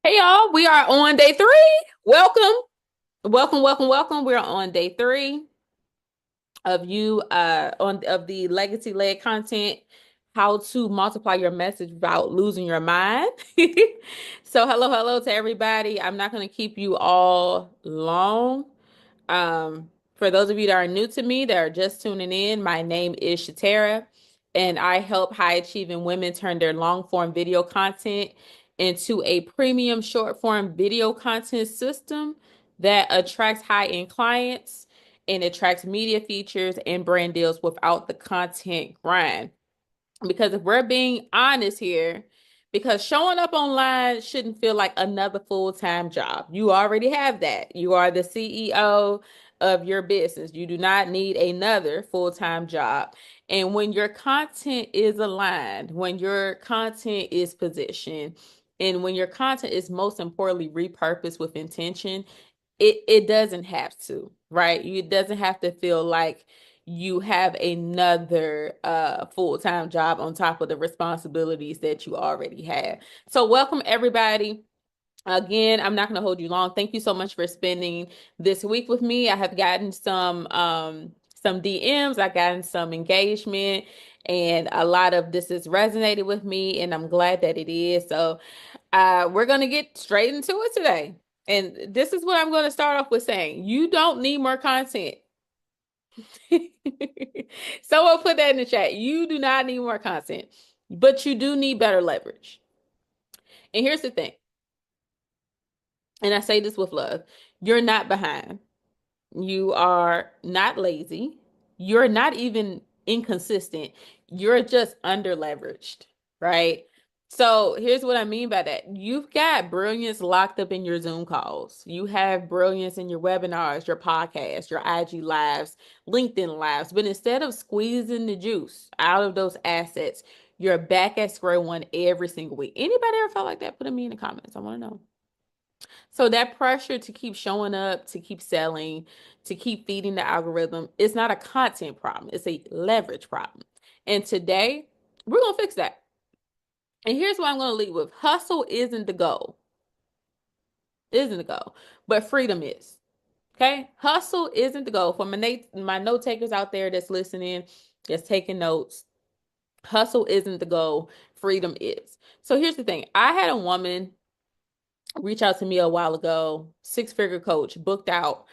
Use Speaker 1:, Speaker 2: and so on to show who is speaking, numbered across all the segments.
Speaker 1: Hey y'all, we are on day three. Welcome. We're on day three of you on of the legacy led content, how to multiply your message without losing your mind. So hello to everybody. I'm not going to keep you all long. For those of you that are new to me, that are just tuning in, my name is Shatara, and I help high achieving women turn their long form video content into a premium short form video content system that attracts high end clients and attracts media features and brand deals without the content grind. Because if we're being honest here, because showing up online shouldn't feel like another full-time job. You already have that. You are the CEO of your business. You do not need another full-time job. And when your content is aligned, when your content is positioned, and when your content is most importantly repurposed with intention, it doesn't have to, right? It doesn't have to feel like you have another full-time job on top of the responsibilities that you already have. So welcome everybody. Again, I'm not going to hold you long. Thank you so much for spending this week with me. I have gotten some DMs, I gotten some engagement, and a lot of this has resonated with me, and I'm glad that it is. So we're going to get straight into it today. And this is what I'm going to start off with saying. You don't need more content. Someone put that in the chat. You do not need more content, but you do need better leverage. And here's the thing, and I say this with love, you're not behind. You are not lazy. You're not even inconsistent. You're just under leveraged, right? So here's what I mean by that. You've got brilliance locked up in your Zoom calls. You have brilliance in your webinars, your podcasts, your IG lives, LinkedIn lives. But instead of squeezing the juice out of those assets, you're back at square one every single week. Anybody ever felt like that? Put it me in the comments. I want to know. So that pressure to keep showing up, to keep selling, to keep feeding the algorithm, it's not a content problem. It's a leverage problem. And today, we're going to fix that. And here's what I'm going to lead with. Hustle isn't the goal. Isn't the goal. But freedom is. Okay? Hustle isn't the goal. For my note takers out there that's listening, that's taking notes, hustle isn't the goal. Freedom is. So here's the thing. I had a woman reach out to me a while ago, six-figure coach, booked out,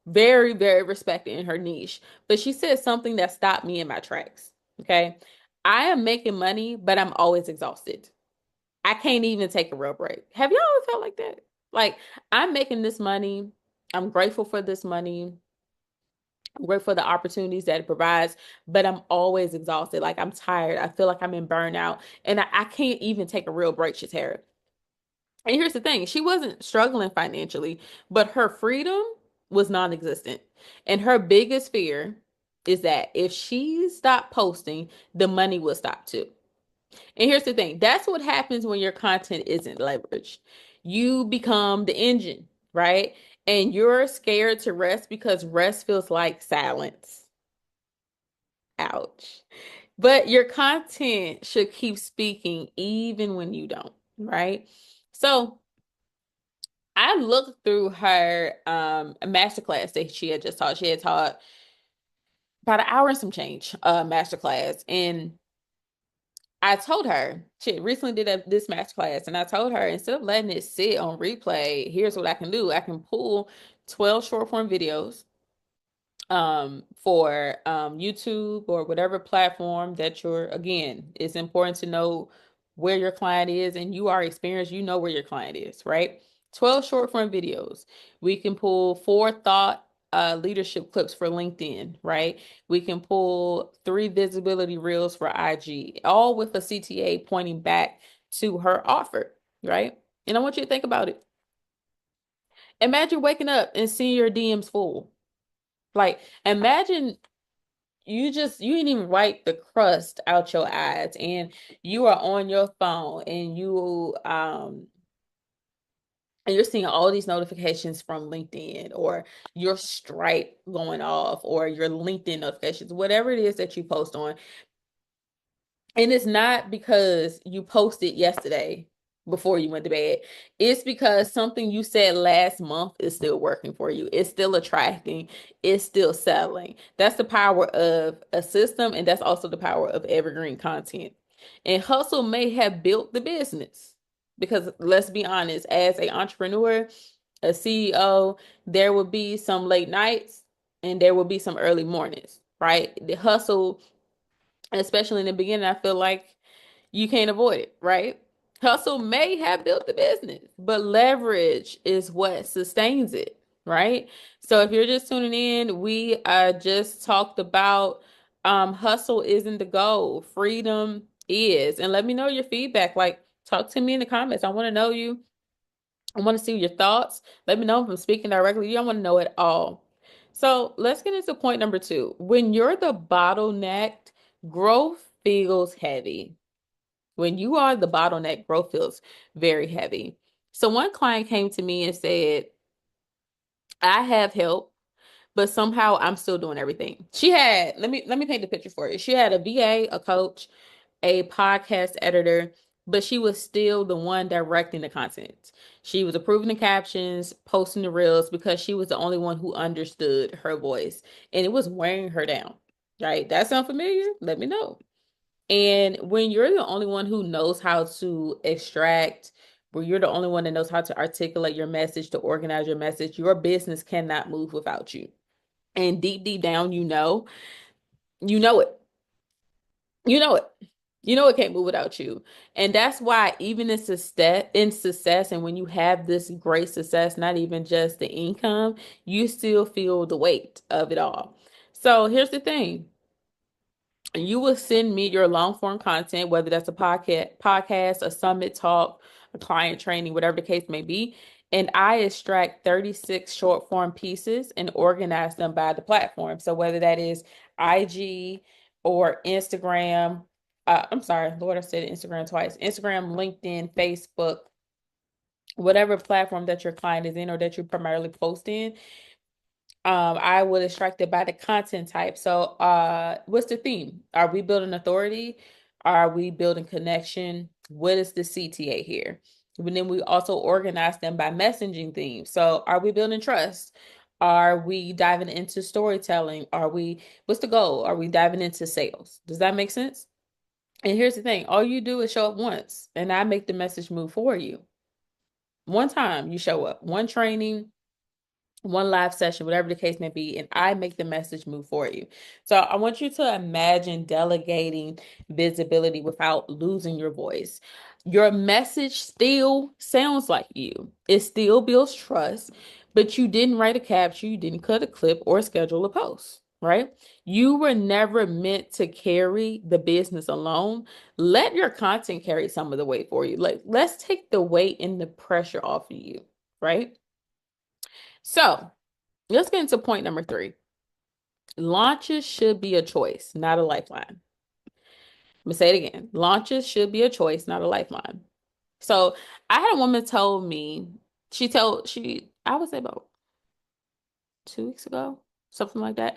Speaker 1: very respected in her niche. But she said something that stopped me in my tracks. Okay. I am making money, but I'm always exhausted. I can't even take a real break. Have y'all ever felt like that? Like, I'm making this money. I'm grateful for this money. I'm grateful for the opportunities that it provides, but I'm always exhausted. Like, I'm tired. I feel like I'm in burnout, and I can't even take a real break, Shatara. And here's the thing, she wasn't struggling financially, but her freedom was non-existent. And her biggest fear is that if she stopped posting, the money will stop too. And here's the thing, that's what happens when your content isn't leveraged. You become the engine, right? And you're scared to rest because rest feels like silence. Ouch. But your content should keep speaking even when you don't, right? So I looked through her masterclass that she had just taught. She had taught about an hour and some change masterclass. And I told her, she recently did this masterclass, and I told her, instead of letting it sit on replay, here's what I can do. I can pull 12 short form videos for YouTube or whatever platform that you're, again, it's important to know where your client is, and you are experienced, you know where your client is, right? 12 short form videos. We can pull four thought leadership clips for LinkedIn, right? We can pull three visibility reels for IG, all with a CTA pointing back to her offer, right? And I want you to think about it. Imagine waking up and seeing your DMs full. Like, imagine you didn't even wipe the crust out your eyes, and you are on your phone, and you're seeing all these notifications from LinkedIn, or your Stripe going off, or your LinkedIn notifications, whatever it is that you post on. And it's not because you posted yesterday. before you went to bed. It's because something you said last month is still working for you. It's still attracting, it's still selling. That's the power of a system, and that's also the power of evergreen content. And hustle may have built the business because let's be honest, as an entrepreneur, a CEO, there will be some late nights and there will be some early mornings, right? The hustle, especially in the beginning, I feel like you can't avoid it, right? Hustle may have built the business, but leverage is what sustains it, right? So if you're just tuning in, we just talked about hustle isn't the goal, freedom is. And let me know your feedback. Like, talk to me in the comments. I want to know you. I want to see your thoughts. Let me know if I'm speaking directly. You don't want to know it all. So let's get into point number two. When you're the bottleneck, growth feels heavy. When you are the bottleneck, growth feels very heavy. So one client came to me and said, I have help, but somehow I'm still doing everything. She had, let me paint the picture for you. She had a VA, a coach, a podcast editor, but she was still the one directing the content. She was approving the captions, posting the reels because she was the only one who understood her voice, and it was wearing her down. Right? That sound familiar? Let me know. And when you're the only one who knows how to extract, where you're the only one that knows how to articulate your message, to organize your message, your business cannot move without you. And deep, deep down, you know it, you know it. You know it can't move without you. And that's why even in success, and when you have this great success, not even just the income, you still feel the weight of it all. So here's the thing. You will send me your long form content, whether that's a podcast, a summit talk, a client training, whatever the case may be. And I extract 36 short form pieces and organize them by the platform. So whether that is IG or Instagram, I'm sorry, Lord, I said Instagram twice. Instagram, LinkedIn, Facebook, whatever platform that your client is in or that you primarily post in, I would extract it by the content type. So, what's the theme? Are we building authority? Are we building connection? What is the CTA here? And then we also organize them by messaging themes. So, are we building trust? Are we diving into storytelling? What's the goal? Are we diving into sales? Does that make sense? And here's the thing, all you do is show up once, and I make the message move for you. One time you show up, one training, one live session, whatever the case may be, and I make the message move for you. So I want you to imagine delegating visibility without losing your voice. Your message still sounds like you. It still builds trust, but you didn't write a caption, you didn't cut a clip or schedule a post, right? You were never meant to carry the business alone. Let your content carry some of the weight for you. Like, let's take the weight and the pressure off of you, right? So, let's get into point number three. Launches should be a choice, not a lifeline. I'm gonna say it again. Launches should be a choice, not a lifeline. So I had a woman told me, I would say about 2 weeks ago, something like that.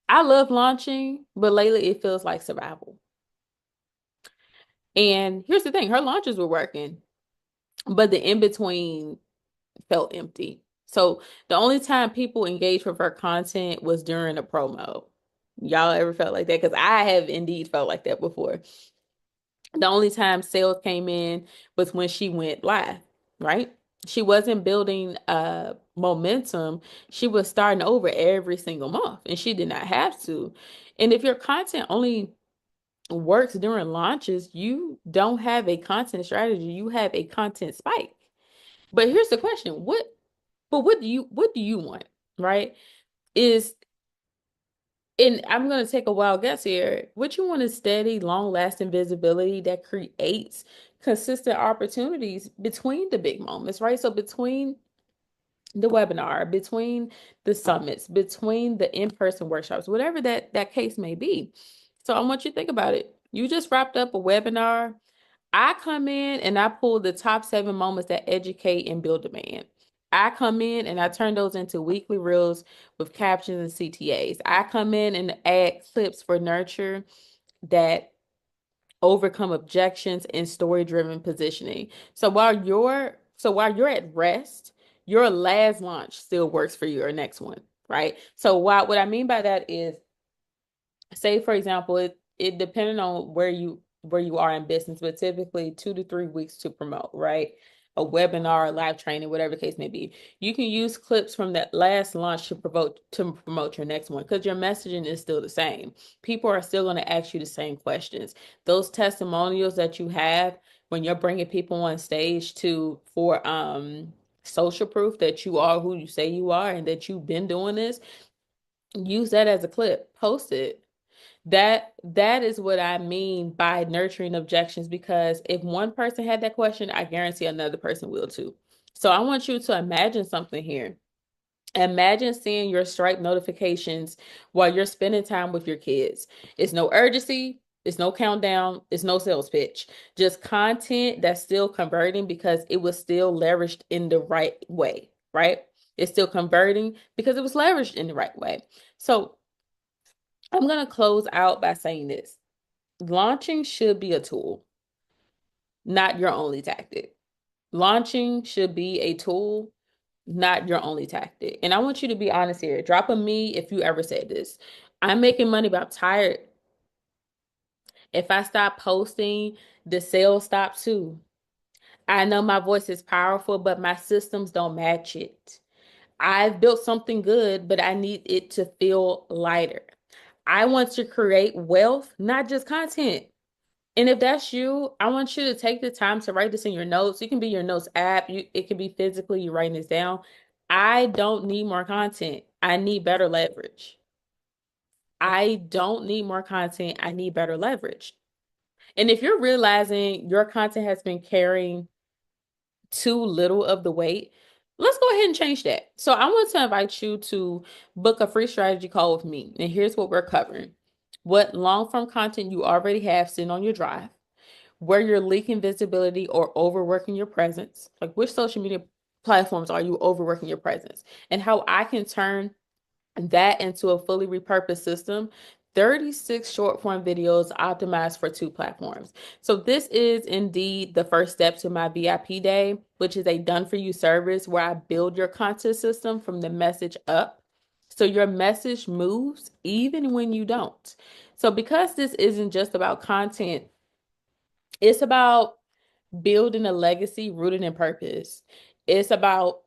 Speaker 1: I love launching, but lately it feels like survival. And here's the thing, her launches were working, but the in-between felt empty. So the only time people engaged with her content was during a promo. Y'all ever felt like that? Because I have indeed felt like that before. The only time sales came in was when she went live, right? She wasn't building momentum. She was starting over every single month, and she did not have to. And if your content only works during launches, you don't have a content strategy. You have a content spike. But here's the question: what do you want? Right? Is And I'm going to take a wild guess here. What you want is steady, long-lasting visibility that creates consistent opportunities between the big moments, right? So between the webinar, between the summits, between the in-person workshops, whatever that case may be. So I want you to think about it. You just wrapped up a webinar. I come in and I pull the top 7 moments that educate and build demand. I come in and I turn those into weekly reels with captions and CTAs. I come in and add clips for nurture that overcome objections, and story-driven positioning. So while you're at rest, your last launch still works for your next one, right? So what I mean by that is, say for example, it depending on where you are in business, but typically 2 to 3 weeks to promote, right? A webinar, a live training, whatever the case may be. You can use clips from that last launch to promote your next one, because your messaging is still the same. People are still going to ask you the same questions. Those testimonials that you have when you're bringing people on stage to for social proof that you are who you say you are and that you've been doing this, use that as a clip, post it. That is what I mean by nurturing objections, because if one person had that question, I guarantee another person will too. So I want you to imagine something here. Imagine seeing your Stripe notifications while you're spending time with your kids. It's no urgency, it's no countdown, it's no sales pitch. Just content that's still converting because it was still leveraged in the right way, right? It's still converting because it was leveraged in the right way. So I'm going to close out by saying this. Launching should be a tool, not your only tactic. Launching should be a tool, not your only tactic. And I want you to be honest here. Drop a me if you ever said this. I'm making money, but I'm tired. If I stop posting, the sales stop too. I know my voice is powerful, but my systems don't match it. I've built something good, but I need it to feel lighter. I want to create wealth, not just content. And if that's you, I want you to take the time to write this in your notes. It can be your notes app. It can be physically you writing this down. I don't need more content. I need better leverage. I don't need more content. I need better leverage. And if you're realizing your content has been carrying too little of the weight, let's go ahead and change that. So I want to invite you to book a free strategy call with me. And here's what we're covering. What long form content you already have sitting on your drive, where you're leaking visibility or overworking your presence. Like, which social media platforms are you overworking your presence? And how I can turn that into a fully repurposed system. 36 short form videos optimized for 2 platforms. So this is indeed the first step to my VIP day, which is a done for you service where I build your content system from the message up. So your message moves even when you don't. So because this isn't just about content, it's about building a legacy rooted in purpose. It's about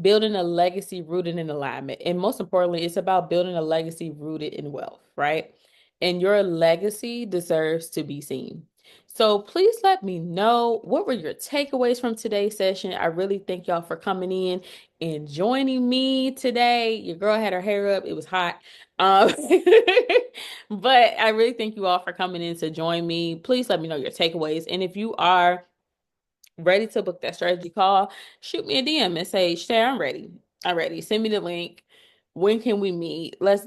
Speaker 1: building a legacy rooted in alignment. And most importantly, it's about building a legacy rooted in wealth, right? And your legacy deserves to be seen. So please let me know, what were your takeaways from today's session. I really thank y'all for coming in and joining me today. Your girl had her hair up. It was hot. Um, but I really thank you all for coming in to join me. Please let me know your takeaways. And if you are ready to book that strategy call, shoot me a DM and say, Shay, I'm ready. I'm ready. Send me the link. When can we meet? Let's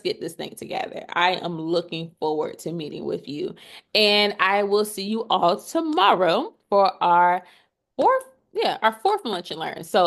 Speaker 1: get this thing together. I am looking forward to meeting with you. And I will see you all tomorrow for our fourth lunch and learn. So